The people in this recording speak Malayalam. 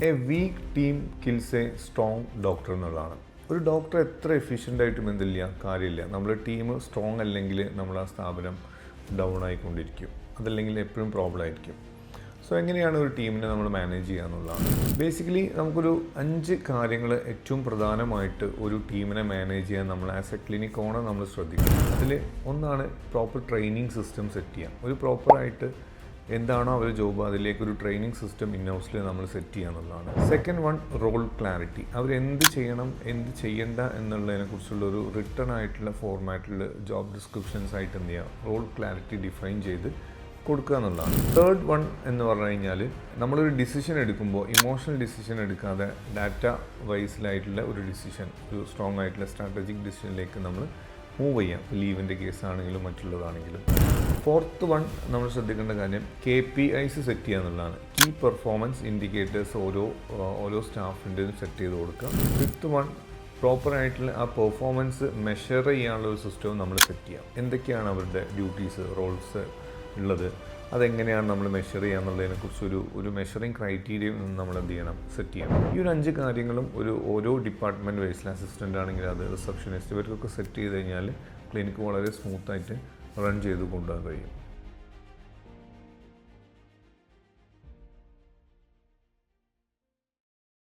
A weak team kills a strong doctor എന്നുള്ളതാണ്. ഒരു ഡോക്ടർ എത്ര എഫിഷ്യൻ്റായിട്ടും എന്തില്ല കാര്യമില്ല. നമ്മുടെ ടീം സ്ട്രോങ് അല്ലെങ്കിൽ നമ്മൾ ആ സ്ഥാപനം ഡൗൺ ആയിക്കൊണ്ടിരിക്കും, അതല്ലെങ്കിൽ എപ്പോഴും പ്രോബ്ലം ആയിരിക്കും. സോ എങ്ങനെയാണ് ഒരു ടീമിനെ നമ്മൾ മാനേജ് ചെയ്യുക എന്നുള്ളതാണ്. ബേസിക്കലി നമുക്കൊരു 5 കാര്യങ്ങൾ ഏറ്റവും പ്രധാനമായിട്ട് ഒരു ടീമിനെ മാനേജ് ചെയ്യാൻ നമ്മൾ ആസ് എ ക്ലിനിക് ഓണർ നമ്മൾ ശ്രദ്ധിക്കണം. അതിൽ ഒന്നാണ് പ്രോപ്പർ ട്രെയിനിങ് സിസ്റ്റം സെറ്റ് ചെയ്യാം. ഒരു പ്രോപ്പറായിട്ട് എന്താണോ അവർ ജോബ് അതിലേക്കൊരു ട്രെയിനിങ് സിസ്റ്റം ഇൻ ഹൗസിൽ നമ്മൾ സെറ്റ് ചെയ്യുക എന്നുള്ളതാണ്. Second one, role clarity. അവരെന്ത് ചെയ്യണം എന്ത് ചെയ്യണ്ട എന്നുള്ളതിനെക്കുറിച്ചുള്ള ഒരു റിട്ടേൺ ആയിട്ടുള്ള ഫോർമാറ്റിൽ ജോബ് ഡിസ്ക്രിപ്ഷൻസ് ആയിട്ട് എന്ത് ചെയ്യുക, റോൾ ക്ലാരിറ്റി ഡിഫൈൻ ചെയ്ത് കൊടുക്കുക എന്നുള്ളതാണ്. തേർഡ് വൺ എന്ന് പറഞ്ഞു കഴിഞ്ഞാൽ നമ്മളൊരു ഡിസിഷൻ എടുക്കുമ്പോൾ ഇമോഷണൽ ഡിസിഷൻ എടുക്കാതെ ഡാറ്റ വൈസിലായിട്ടുള്ള ഒരു ഡിസിഷൻ, ഒരു സ്ട്രോങ് ആയിട്ടുള്ള സ്ട്രാറ്റജിക് ഡിസിഷനിലേക്ക് നമ്മൾ മൂവ് ചെയ്യാം. ലീവിൻ്റെ കേസാണെങ്കിലും മറ്റുള്ളതാണെങ്കിലും. ഫോർത്ത് വൺ നമ്മൾ ശ്രദ്ധിക്കേണ്ട കാര്യം KPIs സെറ്റ് ചെയ്യുക എന്നുള്ളതാണ്. കീ പെർഫോമൻസ് ഇൻഡിക്കേറ്റേഴ്സ് ഓരോ സ്റ്റാഫിൻ്റെയും സെറ്റ് ചെയ്ത് കൊടുക്കുക. ഫിഫ്ത്ത് വൺ, പ്രോപ്പറായിട്ടുള്ള ആ പെർഫോമൻസ് മെഷർ ചെയ്യാനുള്ള ഒരു സിസ്റ്റവും നമ്മൾ സെറ്റ് ചെയ്യാം. എന്തൊക്കെയാണ് അവരുടെ ഡ്യൂട്ടീസ്, റോൾസ് ഉള്ളത്, അതെങ്ങനെയാണ് നമ്മൾ മെഷർ ചെയ്യുക എന്നുള്ളതിനെക്കുറിച്ച് ഒരു മെഷറിങ് ക്രൈറ്റീരിയ നമ്മൾ എന്ത് ചെയ്യണം, സെറ്റ് ചെയ്യണം. ഈ ഒരു 5 കാര്യങ്ങളും ഓരോ ഡിപ്പാർട്ട്മെൻറ്റ് വൈസിൽ അസിസ്റ്റൻ്റ് ആണെങ്കിൽ അത് റിസപ്ഷനിസ്റ്റ് ഇവർക്കൊക്കെ സെറ്റ് ചെയ്ത് കഴിഞ്ഞാൽ ക്ലിനിക്ക് വളരെ സ്മൂത്തായിട്ട് റൺ ചെയ്ത് കൊണ്ടുപോകാൻ കഴിയും.